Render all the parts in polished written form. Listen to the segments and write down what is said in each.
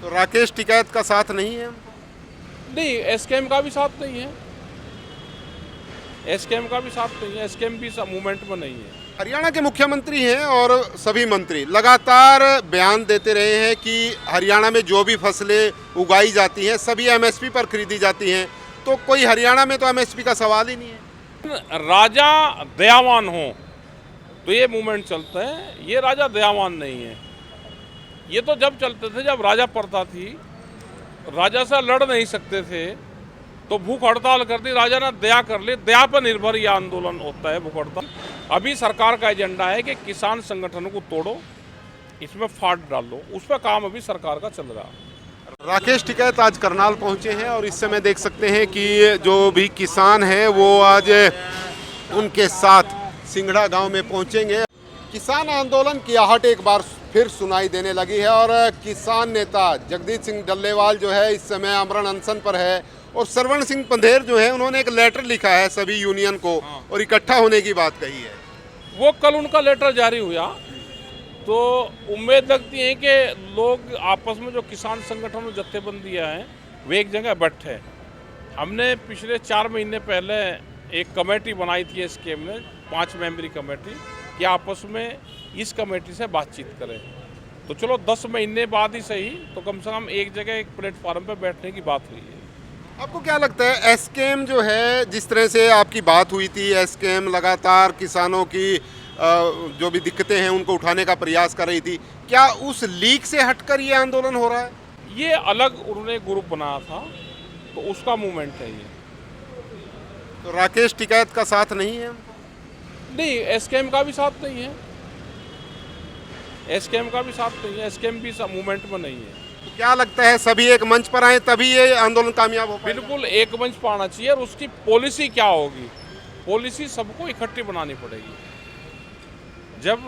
तो राकेश टिकैत का साथ नहीं है? नहीं, एसकेएम का भी साथ नहीं है। एसकेएम का भी साथ नहीं है। एसकेएम भी मूवमेंट में नहीं है। हरियाणा के मुख्यमंत्री हैं और सभी मंत्री लगातार बयान देते रहे हैं कि हरियाणा में जो भी फसलें उगाई जाती हैं सभी एमएसपी पर खरीदी जाती हैं, तो कोई हरियाणा में तो एमएसपी का सवाल ही नहीं है। राजा दयावान हो तो ये मूवमेंट चलता है। ये राजा दयावान नहीं है। ये तो जब चलते थे जब राजा प्रथा थी, राजा से लड़ नहीं सकते थे तो भूख हड़ताल कर दी, राजा ने दया कर ली। दया पर निर्भर यह आंदोलन होता है, भूख हड़ताल। अभी सरकार का एजेंडा है कि किसान संगठनों को तोड़ो, इसमें फाड़ डालो। उस पर काम अभी सरकार का चल रहा है। राकेश टिकैत आज करनाल पहुंचे हैं और इस समय देख सकते हैं कि जो भी किसान हैं वो आज उनके साथ सिंगड़ा गांव में पहुंचेंगे। किसान आंदोलन की आहट एक बार फिर सुनाई देने लगी है और किसान नेता जगदीश सिंह डल्लेवाल जो है इस समय आमरण अनशन पर है और सरवण सिंह पंधेर जो है उन्होंने एक लेटर लिखा है सभी यूनियन को और इकट्ठा होने की बात कही है। वो कल उनका लेटर जारी हुआ तो उम्मीद लगती है कि लोग आपस में जो किसान संगठन जत्थेबंदियाँ हैं वे एक जगह बैठे। हमने पिछले 4 महीने पहले एक कमेटी बनाई थी एसकेएम ने, 5 मेंबरी कमेटी, कि आपस में इस कमेटी से बातचीत करें। तो चलो 10 महीने बाद ही सही, तो कम से कम एक जगह एक प्लेटफॉर्म पर बैठने की बात हुई है। आपको क्या लगता है एसकेएम जो है, जिस तरह से आपकी बात हुई थी, एसकेएम लगातार किसानों की जो भी दिक्कतें हैं उनको उठाने का प्रयास कर रही थी, क्या उस लीक से हटकर ये आंदोलन हो रहा है? ये अलग उन्होंने ग्रुप बनाया था तो उसका मूवमेंट है ये। तो राकेश टिकैत का साथ नहीं है? नहीं, एसकेएम का भी साथ नहीं है। एसकेएम का भी साथ नहीं है। एसकेएम भी मूवमेंट में नहीं है। तो क्या लगता है सभी एक मंच पर आए तभी ये आंदोलन कामयाब हो पाएगा? बिल्कुल एक मंच पर आना चाहिए और उसकी पॉलिसी क्या होगी, पॉलिसी सबको इकट्ठी बनानी पड़ेगी जब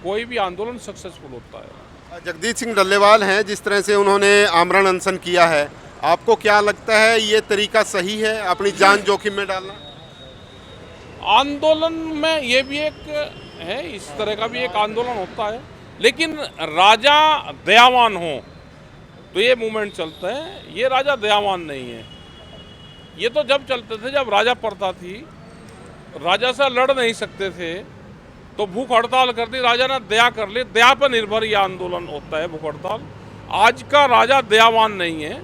कोई भी आंदोलन सक्सेसफुल होता है। जगदीश सिंह डल्लेवाल हैं, जिस तरह से उन्होंने आमरण अनशन किया है, आपको क्या लगता है ये तरीका सही है अपनी जान जोखिम में डालना? आंदोलन में ये भी एक है, इस तरह का भी एक आंदोलन होता है, लेकिन राजा दयावान हो तो ये मूवमेंट चलता है। ये राजा दयावान नहीं है। ये तो जब चलते थे जब राजा प्रथा थी, राजा से लड़ नहीं सकते थे तो भूख हड़ताल कर दी, राजा ने दया कर ली। दया पर निर्भर यह आंदोलन होता है, भूख हड़ताल। आज का राजा दयावान नहीं है,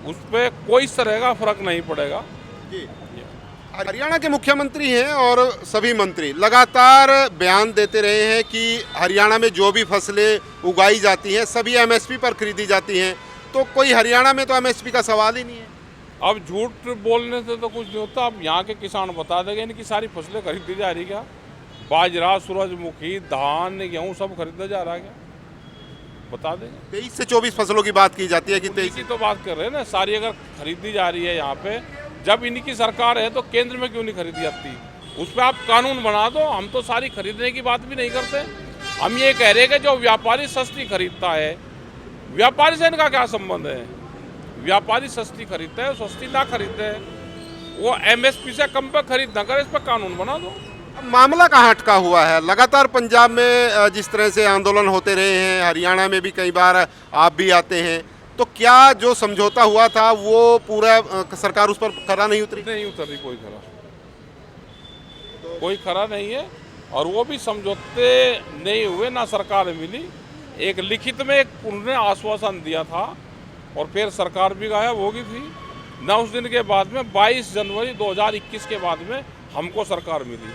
उस पर कोई इस तरह का फर्क नहीं पड़ेगा। जी। हरियाणा के मुख्यमंत्री हैं और सभी मंत्री लगातार बयान देते रहे हैं कि हरियाणा में जो भी फसलें उगाई जाती हैं सभी एमएसपी पर खरीदी जाती हैं, तो कोई हरियाणा में तो एमएसपी का सवाल ही नहीं है। अब झूठ बोलने से तो कुछ नहीं होता। अब यहाँ के किसान बता देंगे इनकी सारी फसलें खरीदी जा रही क्या? बाजरा, सूरजमुखी, धान, गेहूँ सब खरीदा जा रहा है क्या? बता देंगे। 23 से 24 फसलों की बात की जाती है कि 23 की तो बात कर रहे हैं ना, सारी अगर खरीदी जा रही है यहाँ पे, जब इनकी सरकार है तो केंद्र में क्यों नहीं खरीदी जाती? उस पर आप कानून बना दो। हम तो सारी खरीदने की बात भी नहीं करते। हम ये कह रहे हैं कि जो व्यापारी सस्ती खरीदता है, व्यापारी से इनका क्या संबंध है? व्यापारी सस्ती खरीदता है, सस्ती ना खरीदते है, वो एमएसपी से कम पे खरीद ना करे, इस पर कानून बना दो। मामला कहाँ अटका हुआ है? लगातार पंजाब में जिस तरह से आंदोलन होते रहे हैं, हरियाणा में भी कई बार आप भी आते हैं, तो क्या जो समझौता हुआ था वो पूरा सरकार उस पर खरा नहीं उतरी? नहीं उतरी कोई खरा, कोई खरा नहीं है। और वो भी समझौते नहीं हुए, ना सरकार मिली। एक लिखित में एक उन्होंने आश्वासन दिया था और फिर सरकार भी गायब हो गई थी ना। उस दिन के बाद में 22 जनवरी 2021 के बाद में हमको सरकार मिली।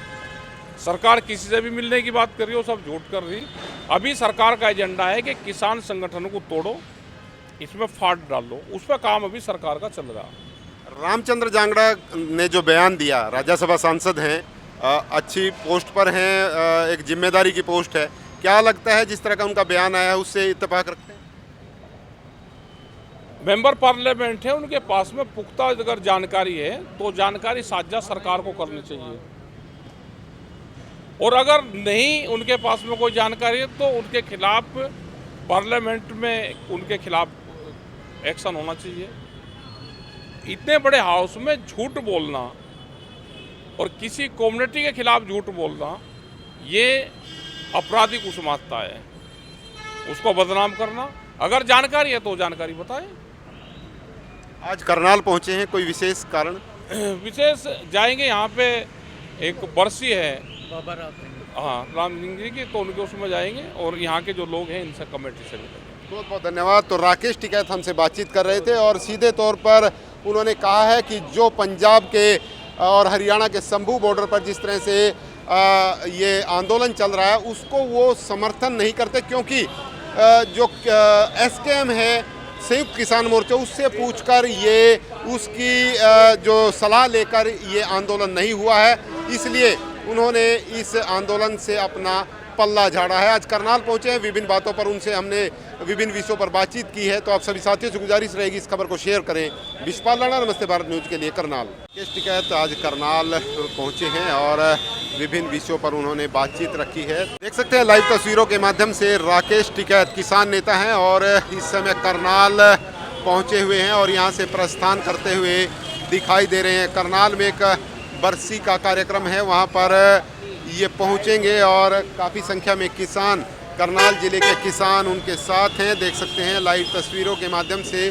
सरकार किसी से भी मिलने की बात कर रही हो, सब झूठ कर रही। अभी सरकार का एजेंडा है कि किसान संगठनों को तोड़ो, इसमें फाड़ डालो। उस पर काम अभी सरकार का चल रहा है। रामचंद्र जांगड़ा ने जो बयान दिया, राज्यसभा सांसद हैं, अच्छी पोस्ट पर हैं, एक जिम्मेदारी की पोस्ट है, क्या लगता है जिस तरह का उनका बयान आया है उससे इत्तेफाक रखते हैं? मेंबर पार्लियामेंट है, उनके पास में पुख्ता अगर जानकारी है तो जानकारी साझा सरकार को करनी चाहिए। और अगर नहीं उनके पास में कोई जानकारी है तो उनके खिलाफ पार्लियामेंट में उनके खिलाफ एक्शन होना चाहिए। इतने बड़े हाउस में झूठ बोलना और किसी कम्युनिटी के खिलाफ झूठ बोलना, ये आपराधिक उसमाता है। उसको बदनाम करना अगर जानकारी है तो जानकारी बताएं। आज करनाल पहुंचे हैं, कोई विशेष कारण? विशेष जाएंगे, यहाँ पे एक बरसी है बाबा राम सिंह। हाँ राम सिंह जी की, तो उनके उसमें जाएंगे और यहाँ के जो लोग हैं इनसे कमेटी से मिलेंगे। बहुत बहुत धन्यवाद। तो राकेश टिकैत हमसे बातचीत कर रहे थे और सीधे तौर पर उन्होंने कहा है कि जो पंजाब के और हरियाणा के शंभू बॉर्डर पर जिस तरह से ये आंदोलन चल रहा है उसको वो समर्थन नहीं करते, क्योंकि जो एसकेएम है संयुक्त किसान मोर्चा, उससे पूछकर ये उसकी जो सलाह लेकर ये आंदोलन नहीं हुआ है, इसलिए उन्होंने इस आंदोलन से अपना पल्ला झाड़ा है। आज करनाल पहुंचे हैं, विभिन्न बातों पर उनसे हमने विभिन्न विषयों पर बातचीत की है। तो आप सभी साथियों से गुजारिश रहेगी इस खबर को शेयर करें। विशपाल राणा, नमस्ते भारत न्यूज के लिए करनाल। राकेश टिकैत आज करनाल पहुंचे हैं और विभिन्न विषयों पर उन्होंने बातचीत रखी है। देख सकते हैं लाइव तस्वीरों के माध्यम से राकेश टिकैत किसान नेता हैं और इस समय करनाल पहुंचे हुए हैं और यहाँ से प्रस्थान करते हुए दिखाई दे रहे हैं। करनाल में एक बरसी का कार्यक्रम है, वहाँ पर ये पहुंचेंगे और काफ़ी संख्या में किसान, करनाल जिले के किसान उनके साथ हैं। देख सकते हैं लाइव तस्वीरों के माध्यम से।